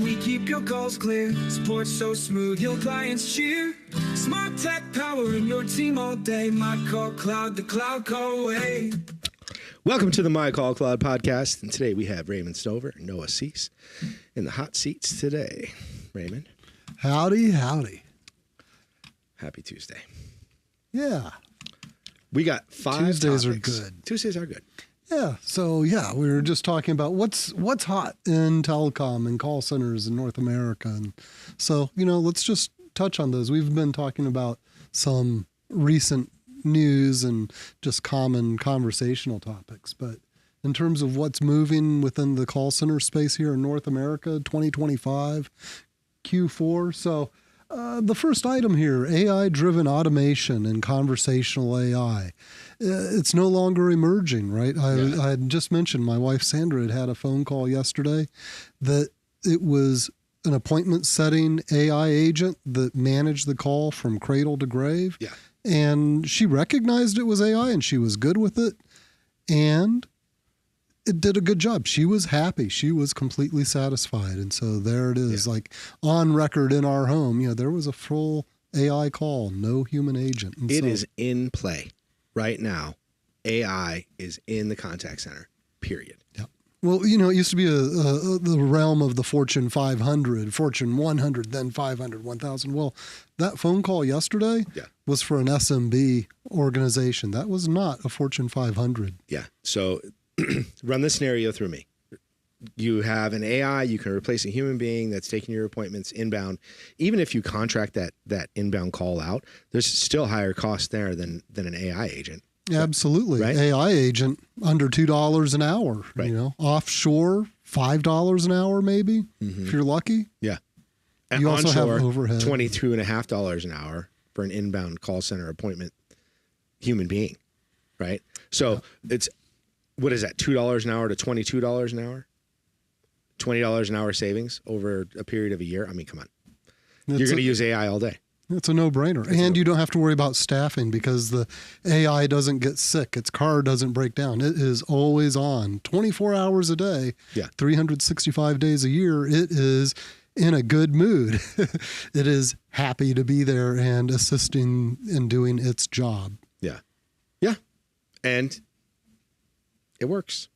Telecom, we keep your calls clear. Support so smooth, your clients cheer. Smart tech powering your team all day. MyCallCloud, the cloud call away. Welcome to the MyCallCloud Podcast. And today we have Raymond Stover and Noah Cease in the hot seats today. Raymond. Howdy, howdy. Happy Tuesday. Yeah. We got 5 Tuesdays topics. are good. Tuesdays are good. Yeah. So, yeah, we were just talking about what's hot in telecom and call centers in North America. And so, let's just touch on those. We've been talking about some recent news and just common conversational topics. But in terms of what's moving within the call center space here in North America, 2025, Q4. So the first item here, AI-driven automation and conversational AI. It's no longer emerging, right? I had just mentioned my wife Sandra had a phone call yesterday that it was an appointment setting AI agent that managed the call from cradle to grave. Yeah. And she recognized it was AI and she was good with it. And it did a good job. She was happy. She was completely satisfied. And so there it is, like on record in our home, there was a full AI call, no human agent. And it is in play right now. AI is in the contact center, period. Yeah. Well, it used to be the realm of the Fortune 500, Fortune 100, then 500, 1,000. Well, that phone call yesterday was for an SMB organization. That was not a Fortune 500. Yeah. So run this scenario through me. You have an AI, you can replace a human being that's taking your appointments inbound. Even if you contract that inbound call out, there's still higher cost there than an AI agent. Absolutely. Right? AI agent under $2 an hour, right. Offshore $5 an hour maybe, if you're lucky. Yeah. And you also onshore, have overhead. $22.50 an hour for an inbound call center appointment human being, right? So it's, what is that, $2 an hour to $22 an hour? $20 an hour savings over a period of a year? I mean, come on. You're going to use AI all day. It's a no-brainer. And you don't have to worry about staffing because the AI doesn't get sick. Its car doesn't break down. It is always on 24 hours a day, 365 days a year. It is in a good mood. It is happy to be there and assisting in doing its job. Yeah. Yeah. And it works.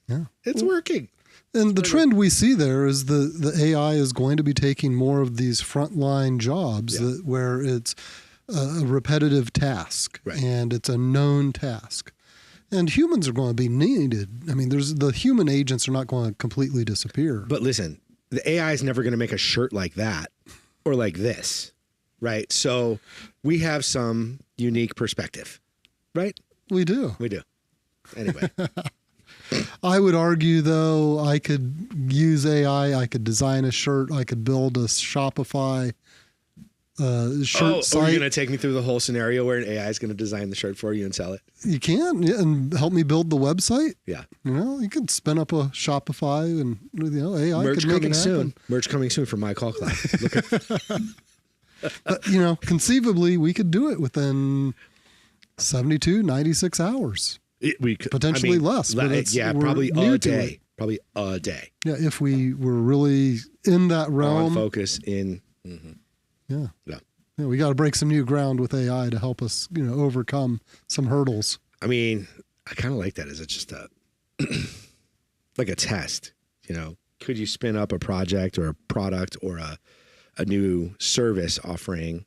Yeah. It's working. And the trend we see there is the AI is going to be taking more of these frontline jobs where it's a repetitive task and it's a known task. And humans are going to be needed. I mean, the human agents are not going to completely disappear. But listen, the AI is never going to make a shirt like that or like this, right? So we have some unique perspective, right? We do. We do. Anyway. I would argue, though, I could use AI. I could design a shirt. I could build a Shopify shirt site. Are you going to take me through the whole scenario where an AI is going to design the shirt for you and sell it? You can, and help me build the website. Yeah. You can spin up a Shopify and, AI Merch could make coming it happen. soon. Merch coming soon for MyCallCloud. But, conceivably, we could do it within 72, 96 hours. We could, potentially less. But probably a day. Probably a day. Yeah, if we were really in that realm. On focus in. Mm-hmm. Yeah, we got to break some new ground with AI to help us, overcome some hurdles. I mean, I kind of like that as just a like a test. Could you spin up a project or a product or a new service offering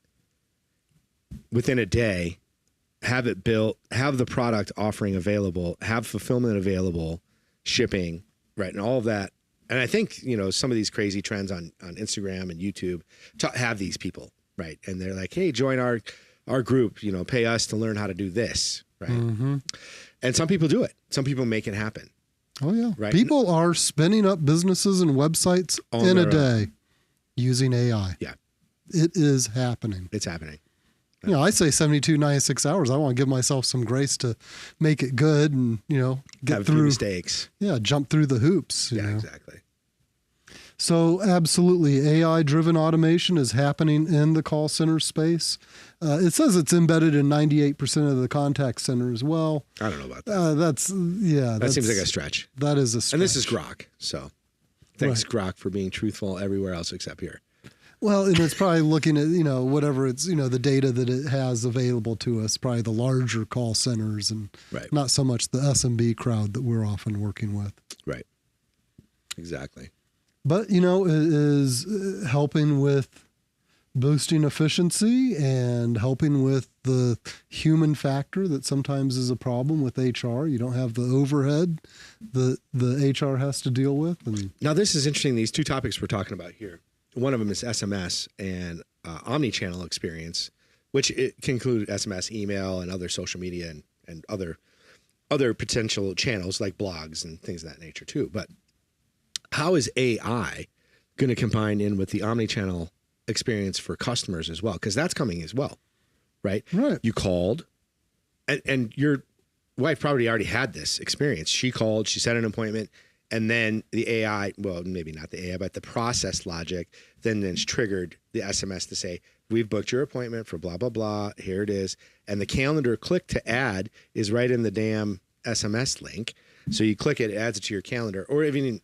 within a day? Have it built, have the product offering available, have fulfillment available, shipping, right, and all of that. And I think, some of these crazy trends on Instagram and YouTube have these people, right? And they're like, hey, join our group, pay us to learn how to do this, right? Mm-hmm. And some people do it. Some people make it happen. Oh, yeah. Right? People are spinning up businesses and websites in a day using AI. Yeah. It is happening. It's happening. I say 72, 96 hours. I want to give myself some grace to make it good and, get have through mistakes. Yeah, jump through the hoops. Yeah, exactly. So absolutely, AI-driven automation is happening in the call center space. It says it's embedded in 98% of the contact center as well. I don't know about that. That seems like a stretch. That is a stretch. And this is Grok, so Thanks, Grok, for being truthful everywhere else except here. Well, and it's probably looking at, whatever it's, the data that it has available to us, probably the larger call centers and not so much the SMB crowd that we're often working with. Right. Exactly. But, it is helping with boosting efficiency and helping with the human factor that sometimes is a problem with HR. You don't have the overhead that the HR has to deal with. And now, this is interesting. These two topics we're talking about here. One of them is SMS and omnichannel experience, which it can include SMS, email, and other social media and other potential channels like blogs and things of that nature too. But how is AI going to combine in with the omnichannel experience for customers as well? Because that's coming as well, right? Right. You called, and your wife probably already had this experience. She called, she set an appointment. And then the AI, well, maybe not the AI, but the process logic, then it's triggered the SMS to say, we've booked your appointment for blah, blah, blah. Here it is. And the calendar click to add is right in the damn SMS link. So you click it, it adds it to your calendar, or even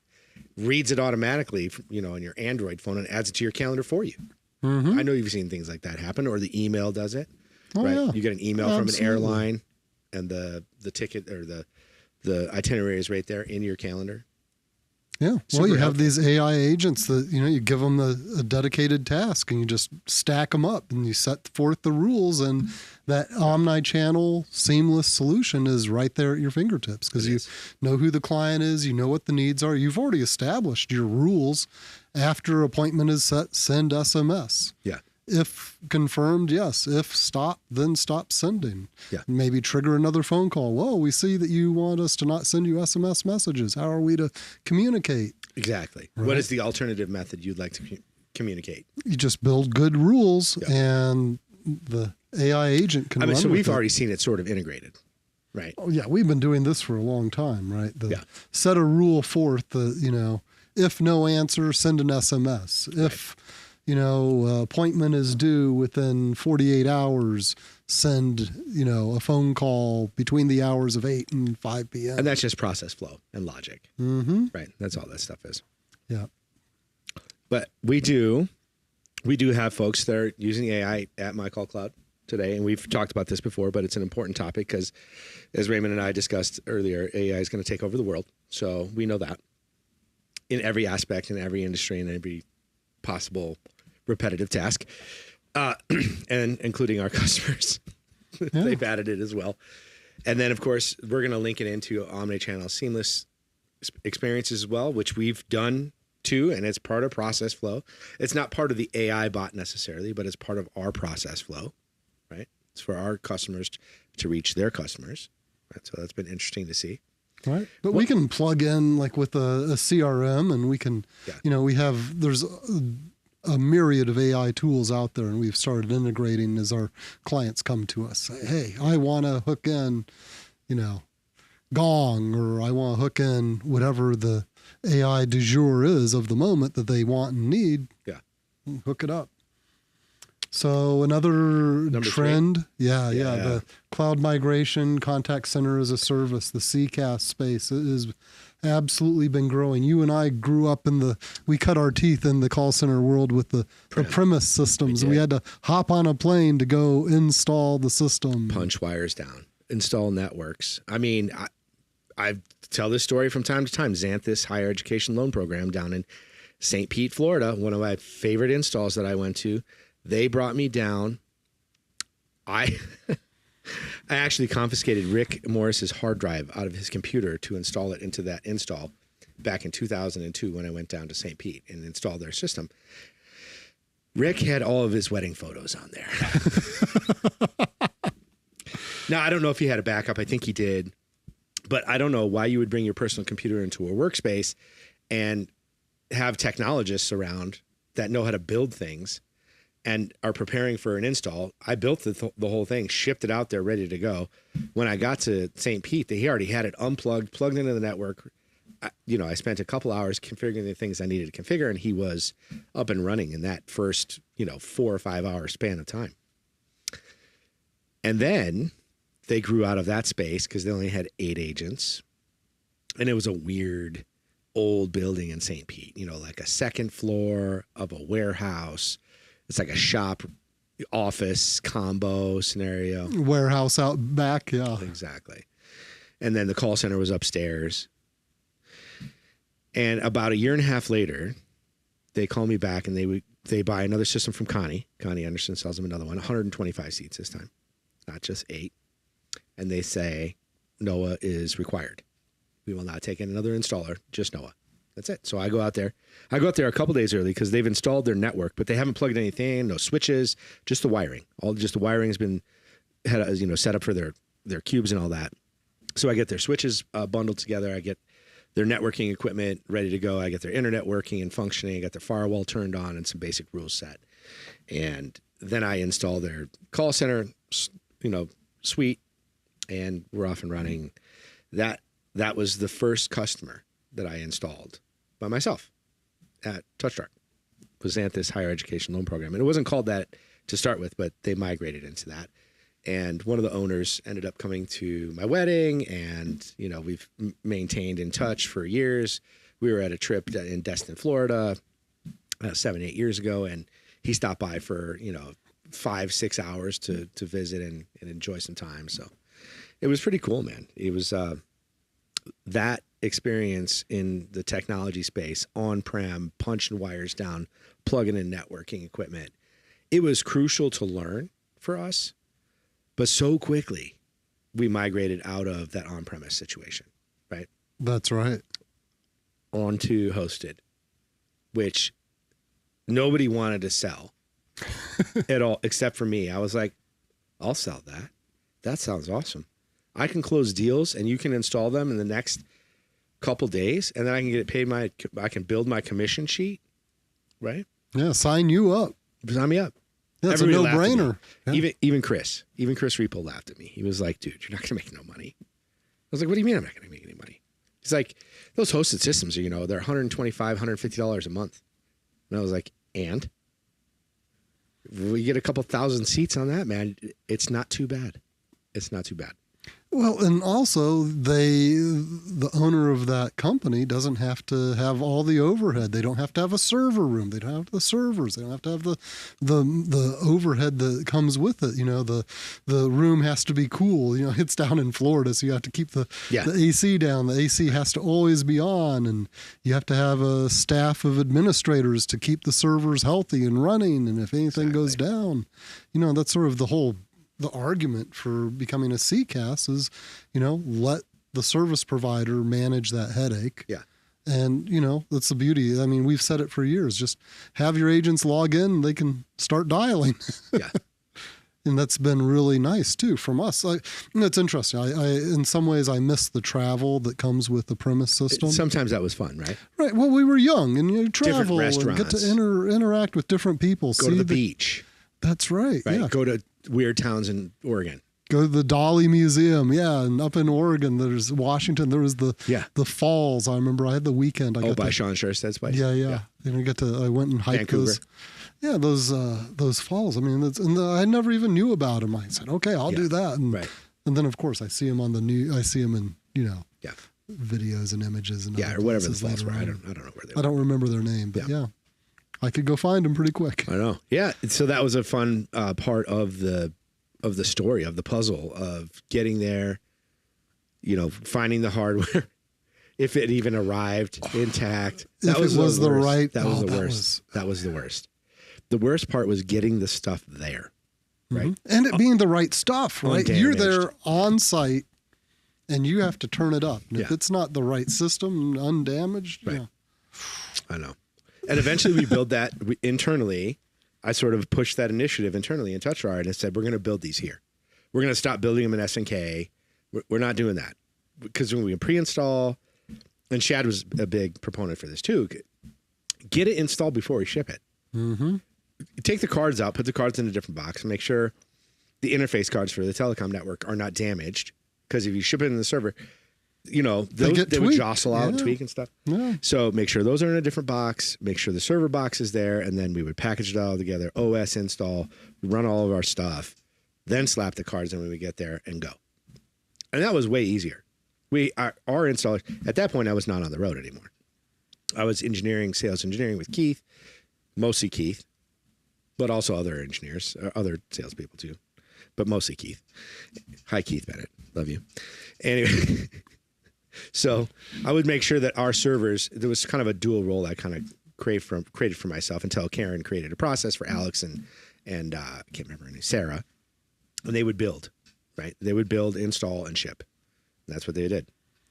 reads it automatically, on your Android phone and adds it to your calendar for you. Mm-hmm. I know you've seen things like that happen, or the email does it, right? Yeah. You get an email from an airline and the ticket or the itinerary is right there in your calendar. Yeah. Well, you have these AI agents that, you give them a dedicated task and you just stack them up and you set forth the rules, and that omni-channel seamless solution is right there at your fingertips because you know who the client is, you know what the needs are. You've already established your rules. After appointment is set, send SMS. Yeah. If confirmed, yes. If stop, then stop sending. Yeah. Maybe trigger another phone call. Whoa, we see that you want us to not send you SMS messages. How are we to communicate? Exactly. Right? What is the alternative method you'd like to communicate? You just build good rules, and the AI agent can run so we've with already seen it sort of integrated, right? Oh, yeah. We've been doing this for a long time, right? Set a rule forth that, if no answer, send an SMS. If appointment is due within 48 hours, send, a phone call between the hours of 8 and 5 p.m. And that's just process flow and logic. Mm-hmm. Right. That's all that stuff is. Yeah. But we do have folks that are using AI at MyCallCloud today. And we've talked about this before, but it's an important topic because, as Raymond and I discussed earlier, AI is going to take over the world. So we know that in every aspect, in every industry, in every possible repetitive task, and including our customers. Yeah. They've added it as well. And then, of course, we're going to link it into omnichannel seamless experiences as well, which we've done too, and it's part of process flow. It's not part of the AI bot necessarily, but it's part of our process flow, right? It's for our customers to reach their customers. Right? So that's been interesting to see. Right. But we can plug in like with a CRM, and we can, there's a myriad of AI tools out there, and we've started integrating as our clients come to us. Say, hey, I want to hook in, Gong, or I want to hook in whatever the AI du jour is of the moment that they want and need. Yeah. Hook it up. So another trend, the cloud migration, contact center as a service, the CCaaS space has absolutely been growing. You and I grew up we cut our teeth in the call center world with the premise systems. We had to hop on a plane to go install the system. Punch wires down, install networks. I mean, I tell this story from time to time. Xanthus Higher Education Loan Program down in St. Pete, Florida, one of my favorite installs that I went to. They brought me down. I actually confiscated Rick Morris's hard drive out of his computer to install it into that install back in 2002 when I went down to St. Pete and installed their system. Rick had all of his wedding photos on there. Now, I don't know if he had a backup. I think he did. But I don't know why you would bring your personal computer into a workspace and have technologists around that know how to build things and are preparing for an install. I built the whole thing, shipped it out there, ready to go. When I got to St. Pete, he already had it unplugged, plugged into the network. I spent a couple hours configuring the things I needed to configure, and he was up and running in that first, 4 or 5 hour span of time. And then they grew out of that space because they only had 8 agents. And it was a weird old building in St. Pete, like a second floor of a warehouse. It's like a shop office combo scenario. Warehouse out back. Yeah, exactly. And then the call center was upstairs. And about a year and a half later, they call me back and they buy another system from Connie. Connie Anderson sells them another one, 125 seats this time, not just 8. And they say, Noah is required. We will not take in another installer, just Noah. That's it. So I go out there. I go out there a couple days early because they've installed their network, but they haven't plugged anything in, no switches, just the wiring. Just the wiring has been set up for their cubes and all that. So I get their switches bundled together. I get their networking equipment ready to go. I get their internet working and functioning. I got their firewall turned on and some basic rules set. And then I install their call center, suite, and we're off and running. That was the first customer that I installed by myself at TouchStart. Was Xanthus Higher Education Loan Program. And it wasn't called that to start with, but they migrated into that. And one of the owners ended up coming to my wedding, and, we've maintained in touch for years. We were at a trip in Destin, Florida, 7-8 years ago, and he stopped by for, 5-6 hours to visit and enjoy some time. So it was pretty cool, man. It was that experience in the technology space, on-prem, punching wires down, plugging in networking equipment. It was crucial to learn for us. But so quickly, we migrated out of that on-premise situation, right? That's right. Onto hosted, which nobody wanted to sell at all, except for me. I was like, I'll sell that. That sounds awesome. I can close deals and you can install them in the next couple days, and then I can get paid I can build my commission sheet, right? Yeah, sign you up. Sign me up. That's a no-brainer. Yeah. Even Chris Repo laughed at me. He was like, dude, you're not going to make no money. I was like, what do you mean I'm not going to make any money? He's like, those hosted systems are, they're $125, $150 a month. And I was like, and? We get a couple thousand seats on that, man. It's not too bad. It's not too bad. Well, and also the owner of that company doesn't have to have all the overhead. They don't have to have a server room. They don't have the servers. They don't have to have the overhead that comes with it. The room has to be cool. It's down in Florida, so you have to keep the AC down. The AC has to always be on, and you have to have a staff of administrators to keep the servers healthy and running. And if anything goes down, that's sort of the argument for becoming a CCaaS is, let the service provider manage that headache. Yeah. And, that's the beauty. I mean, we've said it for years. Just have your agents log in, they can start dialing. Yeah. And that's been really nice too from us. It's interesting. I in some ways I miss the travel that comes with the premise system. Sometimes that was fun, right? Right. Well, we were young and you travel and get to interact with different people. Go to the beach. That's right. Yeah. Go to weird towns in Oregon. Go to the Dolly Museum. Yeah. And up in Oregon, there's Washington. There was the falls. I remember I had the weekend. By Sean Schersted's place. Yeah. And I went and hiked those. Yeah. Those falls. I mean, I never even knew about them. I said, okay, I'll do that. And then of course I see them on the news. I see them in, videos and images and or whatever the falls were. I don't know where they were. I don't remember their name, but I could go find them pretty quick. I know. Yeah. So that was a fun part of the story, of the puzzle, of getting there, finding the hardware, if it even arrived intact. That was the worst. That was the worst. The worst part was getting the stuff there, right? Mm-hmm. And it being the right stuff, right? Undamaged. You're there on site and you have to turn it up. And if it's not the right system, undamaged, right. I know. And eventually we build that internally. I sort of pushed that initiative internally in TouchStart and said, we're going to build these here. We're going to stop building them in SNK. We're not doing that. Because when we pre-install, and Shad was a big proponent for this too, get it installed before we ship it. Mm-hmm. Take the cards out, put the cards in a different box, and make sure the interface cards for the telecom network are not damaged. Because if you ship it in the server, they would jostle out and tweak and stuff. Yeah. So make sure those are in a different box, make sure the server box is there, and then we would package it all together, OS install, run all of our stuff, then slap the cards in when we get there and go. And that was way easier. Our installer, at that point, I was not on the road anymore. I was sales engineering with Keith, mostly Keith, but also other engineers, other salespeople too, but mostly Keith. Hi, Keith Bennett. Love you. Anyway, so I would make sure that our servers, there was kind of a dual role I kind of created for myself until Karen created a process for Alex and I can't remember her name, Sarah, and they would build, right? They would build, install, and ship. And that's what they did.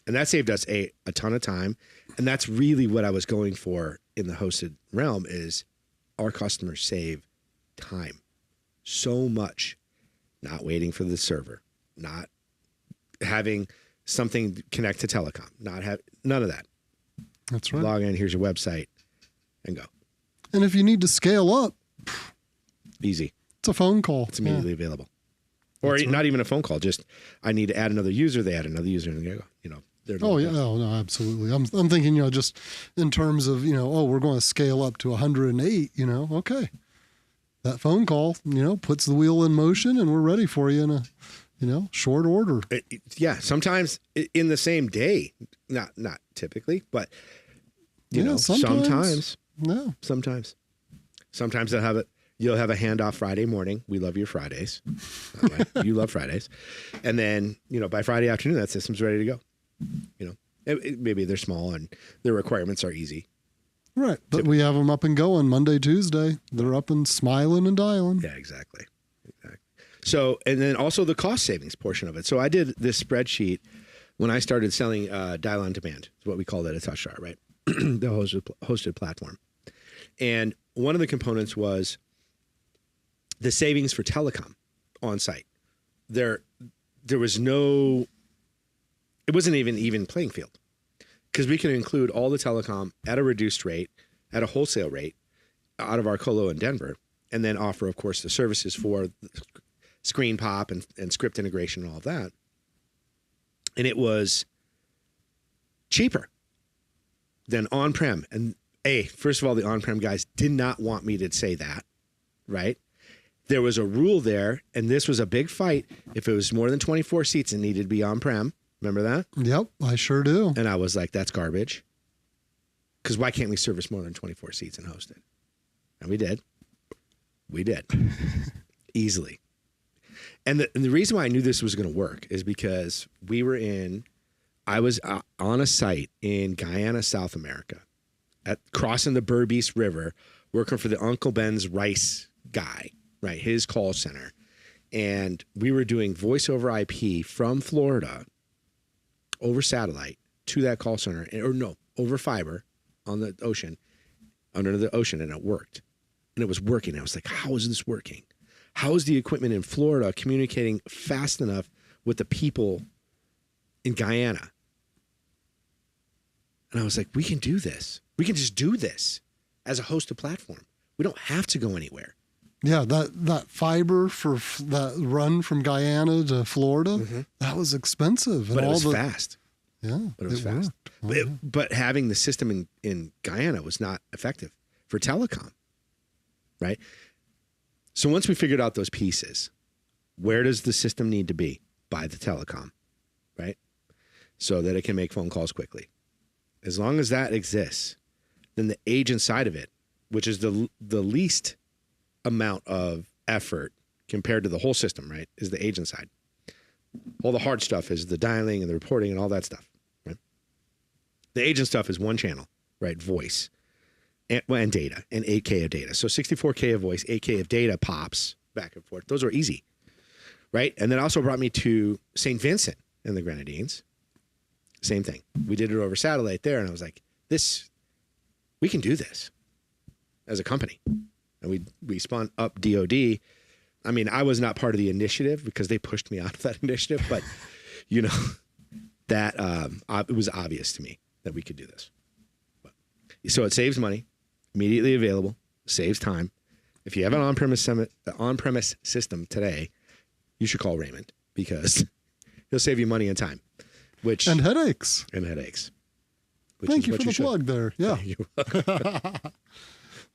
And that saved us a ton of time. And that's really what I was going for in the hosted realm is our customers save time so much, not waiting for the server, not having something connect to Telecom, none of that. That's right. Log in, here's your website, and go. And if you need to scale up, easy. It's a phone call. It's immediately available. Or not even a phone call. Just I need to add another user. They add another user, and they go. Oh yeah, no, absolutely. I'm thinking, just in terms of, we're going to scale up to 108. Okay, that phone call, puts the wheel in motion, and we're ready for you in a, short order. Yeah, sometimes in the same day. Not typically, but sometimes. Yeah, sometimes they'll have it. You'll have a handoff Friday morning. We love your Fridays. Right? You love Fridays. And then, by Friday afternoon, that system's ready to go. Maybe they're small and their requirements are easy. Right. But we have them up and going Monday, Tuesday. They're up and smiling and dialing. Yeah, exactly. So, and then also the cost savings portion of it. So I did this spreadsheet when I started selling dial on demand. Is what we called it, a TouchStar, right? The hosted platform. And one of the components was the savings for Telecom on site. There was no, it wasn't even playing field because we can include all the Telecom at a reduced rate, at a wholesale rate out of our colo in Denver, and then offer, of course, the services for screen pop and script integration and all of that. And it was cheaper than on-prem. And first of all, the on-prem guys did not want me to say that, right? There was a rule there, and this was a big fight. If it was more than 24 seats, it needed to be on-prem. Remember that? Yep, I sure do. And I was like, that's garbage. Because why can't we service more than 24 seats and host it? And we did. We did. Easily. And the reason why I knew this was going to work is because I was on a site in Guyana, South America, crossing the Berbice River, working for the Uncle Ben's rice guy. Right, his call center. And we were doing voice over IP from Florida over satellite to that call center, over fiber on the ocean, under the ocean, and it worked. And it was working. I was like, how is this working? How is the equipment in Florida communicating fast enough with the people in Guyana? And I was like, we can do this. We can just do this as a hosted platform. We don't have to go anywhere. Yeah, that fiber for that run from Guyana to Florida, that was expensive. But it was fast. Yeah, but it was fast. But having the system in Guyana was not effective for Telecom, right? So once we figured out those pieces, where does the system need to be? By the Telecom, right? So that it can make phone calls quickly. As long as that exists, then the agent side of it, which is the least amount of effort compared to the whole system, right, is the agent side. All the hard stuff is the dialing and the reporting and all that stuff, right? The agent stuff is one channel, right, voice and data, and 8K of data. So 64K of voice, 8K of data pops back and forth. Those are easy, right? And then also brought me to St. Vincent and the Grenadines. Same thing. We did it over satellite there, and I was like, we can do this as a company. And we spun up DOD. I mean, I was not part of the initiative because they pushed me out of that initiative, but that it was obvious to me that we could do this. So it saves money, immediately available, saves time. If you have an on-premise system today, you should call Raymond because he'll save you money and time, and headaches. Thank you for the plug there. Yeah.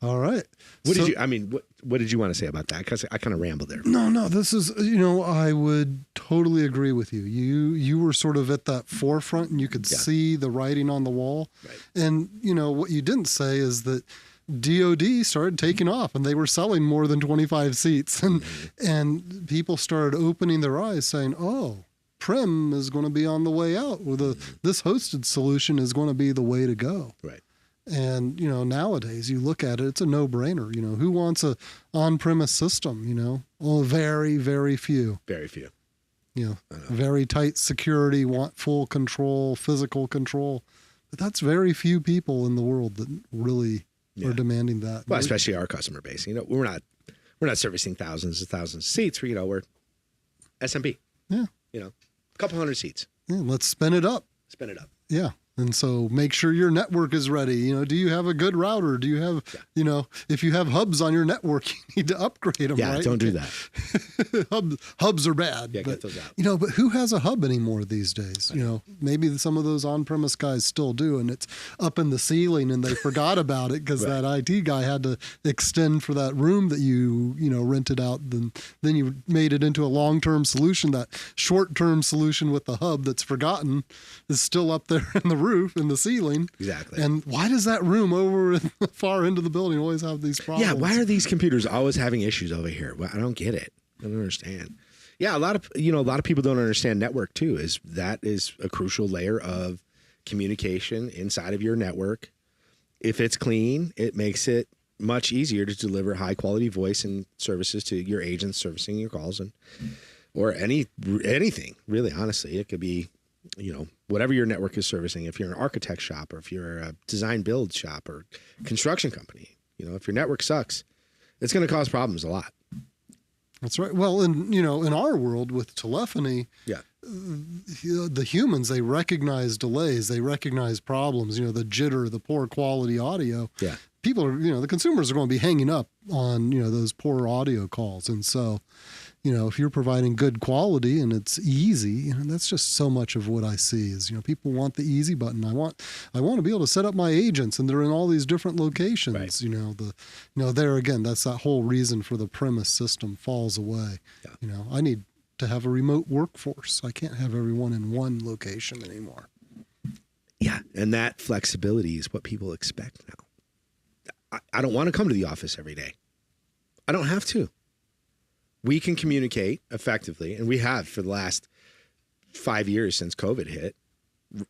All right. What did you want to say about that? Because I kind of rambled there. No, this is, I would totally agree with you. You were sort of at that forefront and you could see the writing on the wall. Right. And, what you didn't say is that DoD started taking off and they were selling more than 25 seats. And people started opening their eyes saying, oh, Prem is going to be on the way out. Or this hosted solution is going to be the way to go. Right. And, nowadays you look at it, it's a no-brainer. Who wants a on-premise system, Oh, very, very few. Very few. Very tight security, want full control, physical control. But that's very few people in the world that really are demanding that. Well, especially our customer base. We're not servicing thousands and thousands of seats. We're SMB. Yeah. A couple hundred seats. Yeah, let's spin it up. Yeah. And so make sure your network is ready. Do you have a good router? Do you have, if you have hubs on your network, you need to upgrade them, yeah, right? don't do that. Hubs are bad. Yeah, but, get those out. But who has a hub anymore these days? Maybe some of those on-premise guys still do, and it's up in the ceiling and they forgot about it because that IT guy had to extend for that room that you rented out. Then you made it into a long-term solution. That short-term solution with the hub that's forgotten is still up there in the roof, in the ceiling. Exactly. And why does that room over in the far end of the building always have these problems? Yeah, why are these computers always having issues over here? Well, I don't get it. I don't understand. Yeah, a lot of people don't understand network too. That is a crucial layer of communication inside of your network. If it's clean, it makes it much easier to deliver high quality voice and services to your agents servicing your calls or anything really. Honestly, it could be whatever your network is servicing. If you're an architect shop or if you're a design build shop or construction company, if your network sucks, it's going to cause problems a lot. That's right. Well, in our world with telephony, the humans, they recognize delays, they recognize problems, the jitter, the poor quality audio. Yeah. People are, the consumers are going to be hanging up on, those poor audio calls. And so, if you're providing good quality and it's easy, that's just so much of what I see is, people want the easy button. I want to be able to set up my agents and they're in all these different locations. Right. There again, that's that whole reason for the premise system falls away. Yeah. I need to have a remote workforce. I can't have everyone in one location anymore. Yeah. And that flexibility is what people expect now. I don't want to come to the office every day. I don't have to. We can communicate effectively, and we have for the last 5 years since COVID hit,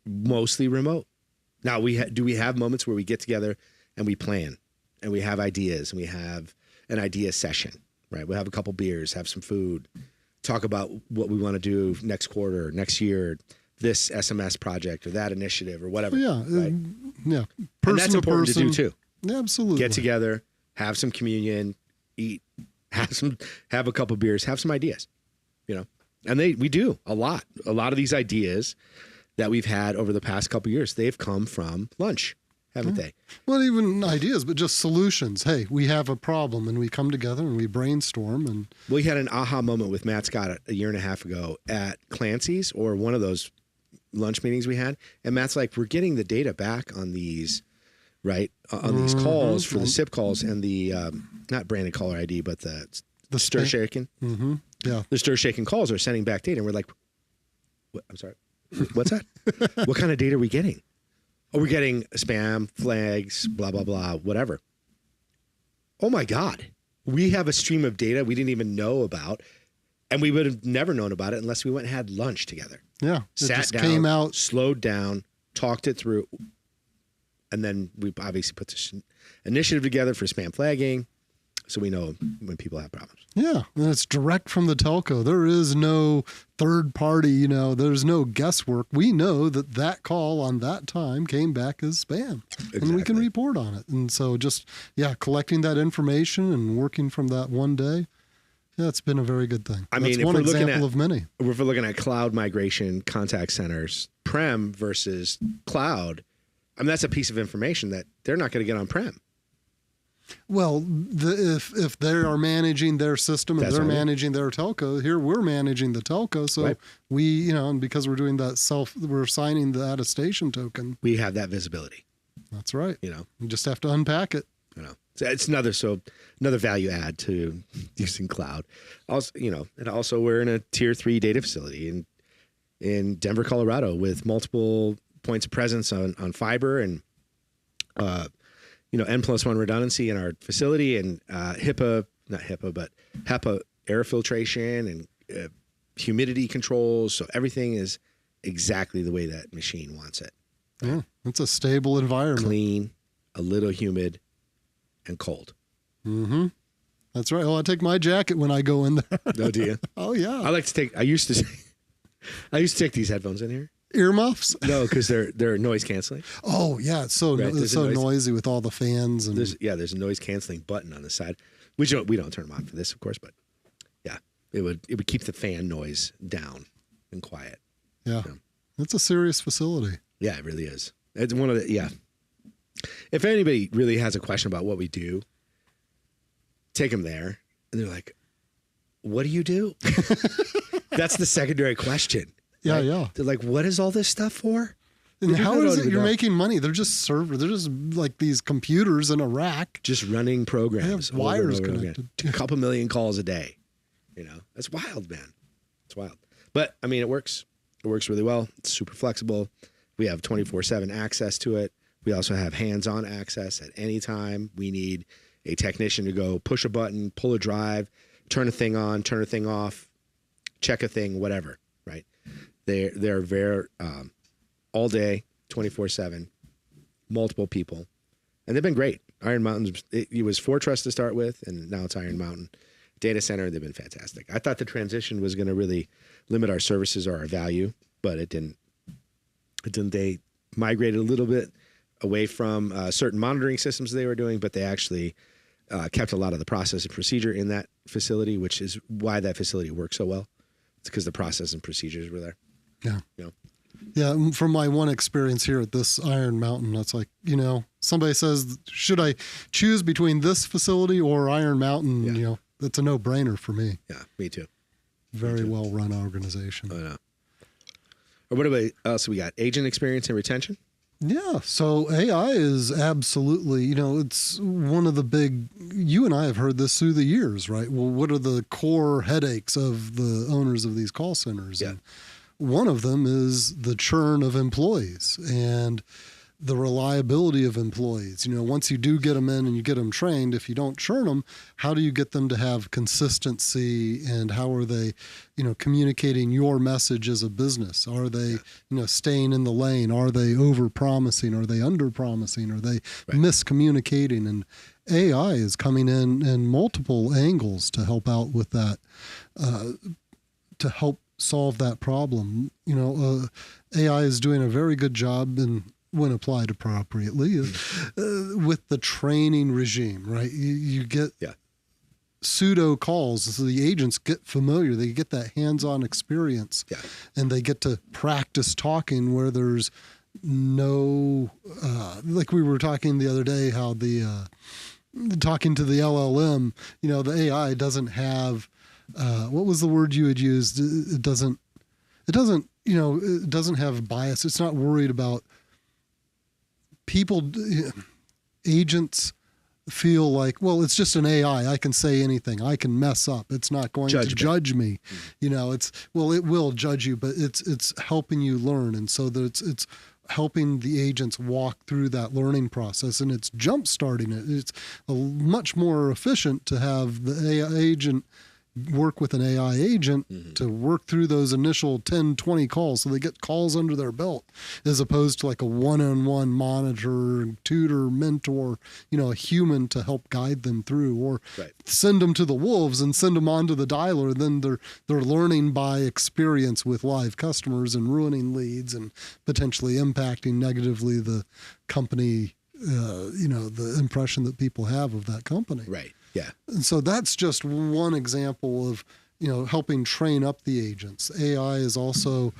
mostly remote. Now, do we have moments where we get together and we plan, and we have ideas, and we have an idea session, right? We'll have a couple beers, have some food, talk about what we want to do next quarter, next year, this SMS project or that initiative or whatever. Yeah, right? Yeah. And that's important to do too. Yeah, absolutely. Get together, have some communion, eat. Have a couple beers, have some ideas, and we do a lot of these ideas that we've had over the past couple of years. They've come from lunch, haven't they? Well, even ideas, but just solutions. Hey, we have a problem and we come together and we brainstorm. And we had an aha moment with Matt Scott a year and a half ago at Clancy's or one of those lunch meetings we had. And Matt's like, we're getting the data back on these, right? On these calls for the SIP calls and the, not branded caller ID, but the stir shaking. Mm-hmm. Yeah. The stir shaking calls are sending back data. And we're like, what? I'm sorry. What's that? What kind of data are we getting? Oh, we're getting spam flags, blah, blah, blah, whatever. Oh my God. We have a stream of data we didn't even know about. And we would have never known about it unless we went and had lunch together. Yeah. Sat down, came out, slowed down, talked it through. And then we obviously put this initiative together for spam flagging, so we know when people have problems. Yeah, and it's direct from the telco. There is no third party, there's no guesswork. We know that call on that time came back as spam. Exactly. And we can report on it. And so just, collecting that information and working from that one day, it's been a very good thing. That's one example of many. If we're looking at cloud migration contact centers, Prem versus cloud, that's a piece of information that they're not going to get on Prem. Well, if they are managing their system and they're managing their telco, here we're managing the telco. So we, and because we're doing that we're signing the attestation token. We have that visibility. That's right. You just have to unpack it. So it's another value add to using cloud. Also, and also we're in a tier 3 data facility in Denver, Colorado, with multiple points of presence on fiber and N+1 redundancy in our facility and HEPA air filtration and humidity controls. So everything is exactly the way that machine wants it. Yeah, it's a stable environment. Clean, a little humid, and cold. Mm-hmm. That's right. Well, I take my jacket when I go in there. Oh, do you? Oh, yeah. I used to take these headphones in here. Earmuffs? No, because they're noise canceling. Oh, yeah. It's so noisy with all the fans. And there's a noise canceling button on the side. We don't turn them on for this, of course, but yeah, it would keep the fan noise down and quiet. Yeah. It's a serious facility. Yeah, it really is. It's one of the, yeah. If anybody really has a question about what we do, take them there. And they're like, what do you do? That's the secondary question. Yeah, right? yeah. They're like, what is all this stuff for? And how is it you're making money? They're just servers. They're just like these computers in a rack. Just running programs. They have wires connected. A couple million calls a day. That's wild, man. It's wild. But, I mean, it works. It works really well. It's super flexible. We have 24/7 access to it. We also have hands-on access at any time. We need a technician to go push a button, pull a drive, turn a thing on, turn a thing off, check a thing, whatever, right? They're very all day, 24/7, multiple people, and they've been great. Iron Mountain, it was Fortress to start with, and now it's Iron Mountain Data Center. They've been fantastic. I thought the transition was going to really limit our services or our value, but it didn't. They migrated a little bit away from certain monitoring systems they were doing, but they actually kept a lot of the process and procedure in that facility, which is why that facility works so well. It's because the process and procedures were there. Yeah. Yeah. From my one experience here at this Iron Mountain, that's like, somebody says, should I choose between this facility or Iron Mountain? Yeah. That's a no-brainer for me. Yeah, me too. Very well-run organization. Oh, no. Or what else we got? Agent experience and retention? Yeah. So AI is absolutely, it's one of the big, you and I have heard this through the years, right? Well, what are the core headaches of the owners of these call centers? Yeah. And one of them is the churn of employees and the reliability of employees. Once you do get them in and you get them trained, if you don't churn them, how do you get them to have consistency, and how are they, communicating your message as a business? Are they, staying in the lane? Are they over-promising? Are they under-promising? Are they miscommunicating? And AI is coming in multiple angles to help out with that, to help solve that problem. AI is doing a very good job when applied appropriately, with the training regime, right? You get pseudo calls, so the agents get familiar. They get that hands-on experience, and they get to practice talking where there's no, like we were talking the other day, how the talking to the LLM, the AI doesn't have, what was the word you had used? It doesn't have bias. It's not worried about people. Agents feel like, well, it's just an AI. I can say anything. I can mess up. It's not going to judge me. It will judge you, but it's helping you learn. And so that it's helping the agents walk through that learning process, and it's jump starting it. It's much more efficient to have the AI agent work with an AI agent to work through those initial 10, 20 calls, so they get calls under their belt, as opposed to like a one-on-one monitor, tutor, mentor, a human to help guide them through, or send them to the wolves and send them onto the dialer. Then they're learning by experience with live customers and ruining leads and potentially impacting negatively the company, the impression that people have of that company. Right. Yeah. And so that's just one example of, helping train up the agents. AI is also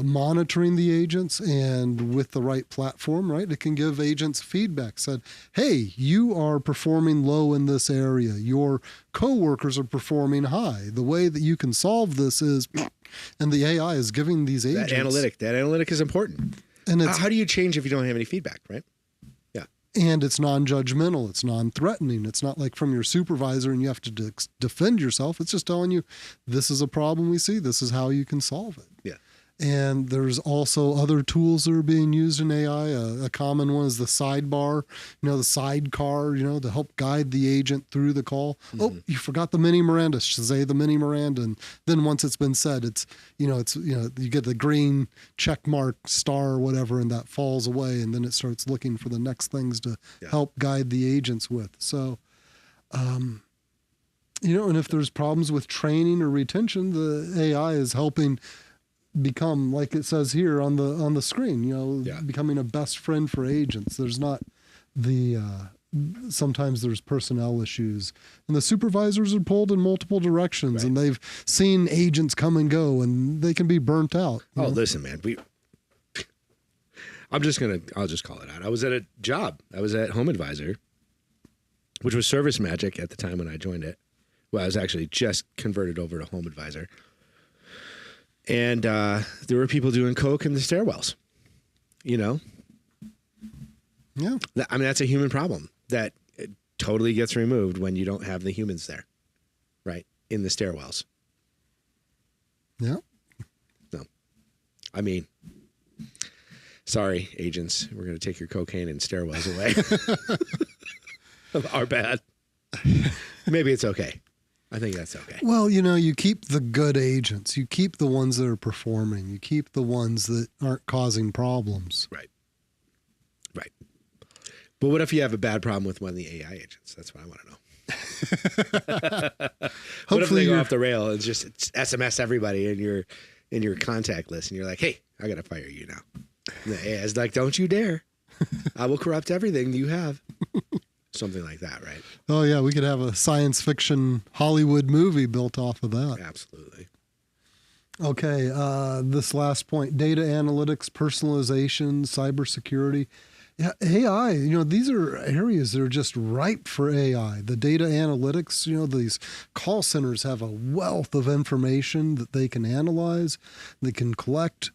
monitoring the agents, and with the right platform, right, it can give agents feedback. Said, hey, you are performing low in this area. Your coworkers are performing high. The way that you can solve this is, and the AI is giving these agents. That analytic is important. And how do you change if you don't have any feedback, right? Yeah. And it's non-judgmental. It's non-threatening. It's not like from your supervisor and you have to defend yourself. It's just telling you, this is a problem we see. This is how you can solve it. Yeah. And there's also other tools that are being used in AI. A common one is the sidebar, the sidecar, to help guide the agent through the call. Mm-hmm. Oh, you forgot the mini Miranda. Say the mini Miranda. And then once it's been said, you get the green check mark star or whatever, and that falls away. And then it starts looking for the next things to help guide the agents with. So, and if there's problems with training or retention, the AI is helping become, like it says here on the screen, becoming a best friend for agents. There's not sometimes there's personnel issues, and the supervisors are pulled in multiple directions, and they've seen agents come and go, and they can be burnt out. Listen, man, I'll just call it out. I was at a job. I was at Home Advisor, which was Service Magic at the time when I joined it. Well, I was actually just converted over to Home Advisor. And there were people doing coke in the stairwells, Yeah. I mean, that's a human problem that totally gets removed when you don't have the humans there, right, in the stairwells. Yeah. No. I mean, sorry, agents. We're going to take your cocaine and stairwells away. Our bad. Maybe it's okay. I think that's okay. Well, you keep the good agents. You keep the ones that are performing. You keep the ones that aren't causing problems. Right. But what if you have a bad problem with one of the AI agents? That's what I want to know. What if they go off the rail and just SMS everybody in your contact list, and you're like, hey, I got to fire you now. And the AI is like, don't you dare. I will corrupt everything you have. Something like that, right? Oh, yeah. We could have a science fiction Hollywood movie built off of that. Absolutely. Okay. This last point, data analytics, personalization, cybersecurity. Yeah, AI, these are areas that are just ripe for AI. The data analytics, these call centers have a wealth of information that they can analyze, they can collect,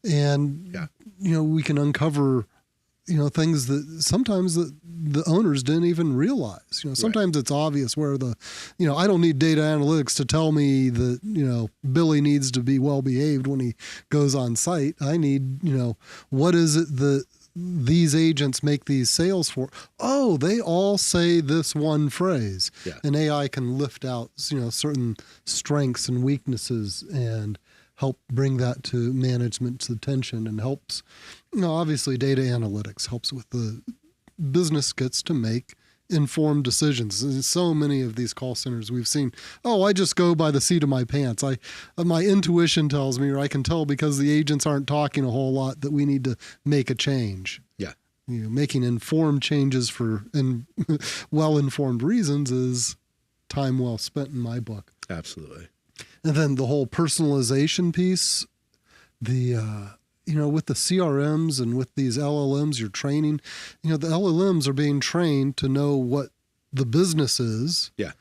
and, we can uncover things that sometimes the owners didn't even realize. Sometimes it's obvious where I don't need data analytics to tell me that, Billy needs to be well behaved when he goes on site. I need, what is it that these agents make these sales for? Oh, they all say this one phrase. Yeah. And AI can lift out, certain strengths and weaknesses and help bring that to management's attention, and helps, obviously data analytics helps with the business gets to make informed decisions. And so many of these call centers we've seen, I just go by the seat of my pants. My intuition tells me, or I can tell because the agents aren't talking a whole lot, that we need to make a change. Yeah. Making informed changes for well-informed reasons is time well spent in my book. Absolutely. And then the whole personalization piece, with the CRMs and with these LLMs you're training, the LLMs are being trained to know what the business is. Yeah.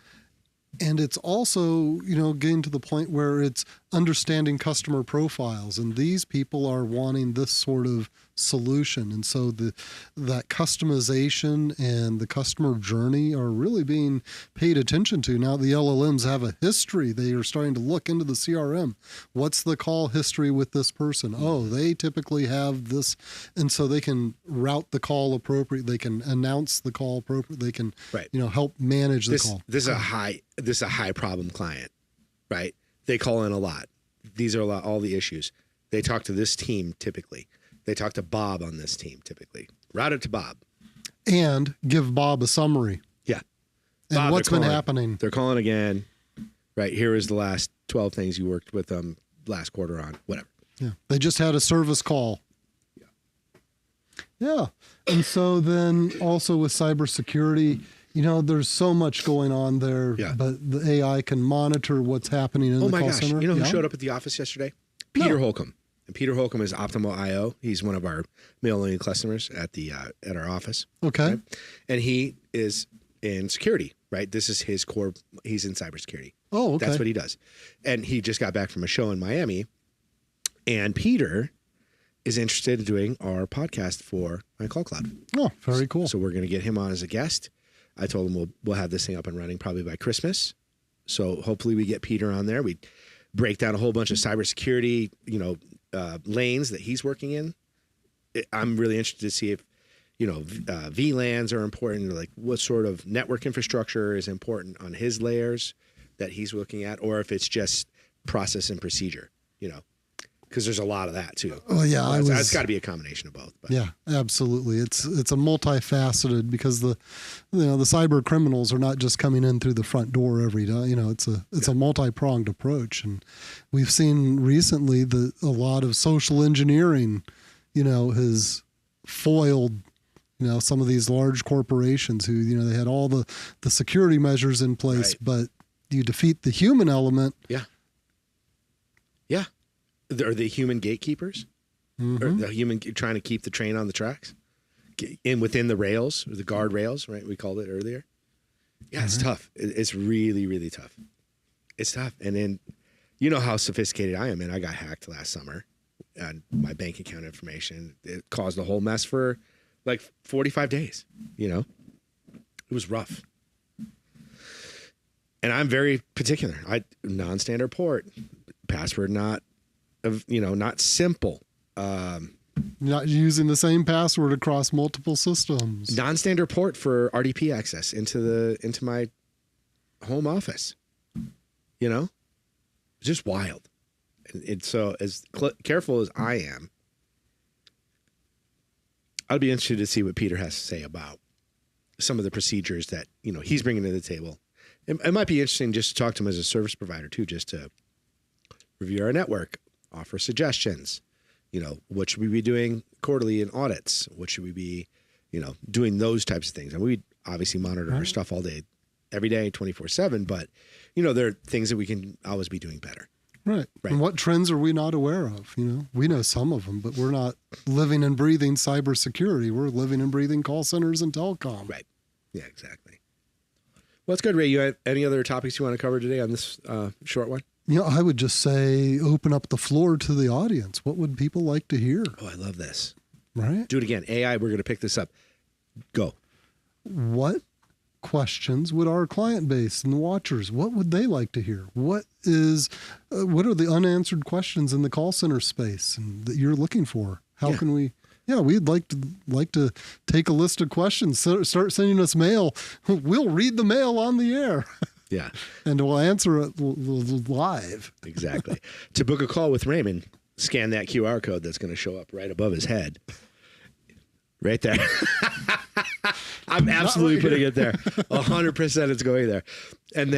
And it's also, getting to the point where it's understanding customer profiles, and these people are wanting this sort of solution. And so that customization and the customer journey are really being paid attention to. Now the LLMs have a history. They are starting to look into the CRM. What's the call history with this person? Oh, they typically have this. And so they can route the call appropriately. They can announce the call appropriately. They can, help manage the call. This is a high problem client, right? They call in a lot. These are all the issues. They talk to this team typically. They talk to Bob on this team typically. Route it to Bob. And give Bob a summary. Yeah. And Bob, what's been happening. They're calling again. Right. Here is the last 12 things you worked with them last quarter on. Whatever. Yeah. They just had a service call. Yeah. And so then also with cybersecurity, there's so much going on there, but the AI can monitor what's happening in the call center. You know who showed up at the office yesterday? Peter Holcomb. And Peter Holcomb is Optimal IO. He's one of our mail-only customers at our office. Okay. Right? And he is in security, right? This is his core. He's in cybersecurity. Oh, okay. That's what he does. And he just got back from a show in Miami. And Peter is interested in doing our podcast for MyCallCloud. Oh, very cool. So we're going to get him on as a guest. I told him we'll have this thing up and running probably by Christmas. So hopefully we get Peter on there. We break down a whole bunch of cybersecurity, lanes that he's working in. I'm really interested to see if, VLANs are important, like what sort of network infrastructure is important on his layers that he's looking at, or if it's just process and procedure, because there's a lot of that too. Oh yeah, it's got to be a combination of both. But. Yeah, absolutely. It's a multifaceted, because the cyber criminals are not just coming in through the front door every day. It's a multi-pronged approach, and we've seen recently that a lot of social engineering, has foiled some of these large corporations who they had all the security measures in place, but you defeat the human element. Yeah. Or the human gatekeepers, or the human trying to keep the train on the tracks, within the rails, or the guardrails, right? We called it earlier. Yeah, it's tough. It's really, really tough. It's tough. And then, how sophisticated I am, and I got hacked last summer, and my bank account information, it caused a whole mess for like 45 days. It was rough. And I'm very particular. Non-standard port, password not simple. Not using the same password across multiple systems. Non-standard port for RDP access into my home office. Just wild. And so as careful as I am, I'd be interested to see what Peter has to say about some of the procedures that he's bringing to the table. It might be interesting just to talk to him as a service provider too, just to review our network, offer suggestions. What should we be doing quarterly in audits? What should we be, doing those types of things? And we obviously monitor our stuff all day, every day, 24/7. But, there are things that we can always be doing better. Right. And what trends are we not aware of? We know some of them, but we're not living and breathing cybersecurity. We're living and breathing call centers and telecom. Right. Yeah, exactly. Well, that's good, Ray. You have any other topics you want to cover today on this short one? I would just say open up the floor to the audience. What would people like to hear? Oh, I love this. Right? Do it again. AI, we're going to pick this up. Go. What questions would our client base and the watchers, what would they like to hear? What are the unanswered questions in the call center space and that you're looking for? How can we... Yeah, we'd like to take a list of questions, start sending us mail. We'll read the mail on the air. Yeah. And we'll answer it live. Exactly. To book a call with Raymond, scan that QR code that's going to show up right above his head. Right there. I'm absolutely putting it there. 100% it's going there. And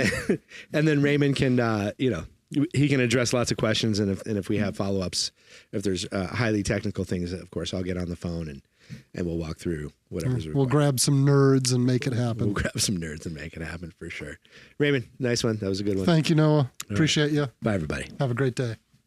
then Raymond can, he can address lots of questions. And if we have follow-ups, if there's highly technical things, of course, I'll get on the phone and we'll walk through whatever's required. We'll grab some nerds and make it happen. We'll grab some nerds and make it happen for sure. Raymond, nice one. That was a good one. Thank you, Noah. Appreciate you. Bye, everybody. Have a great day.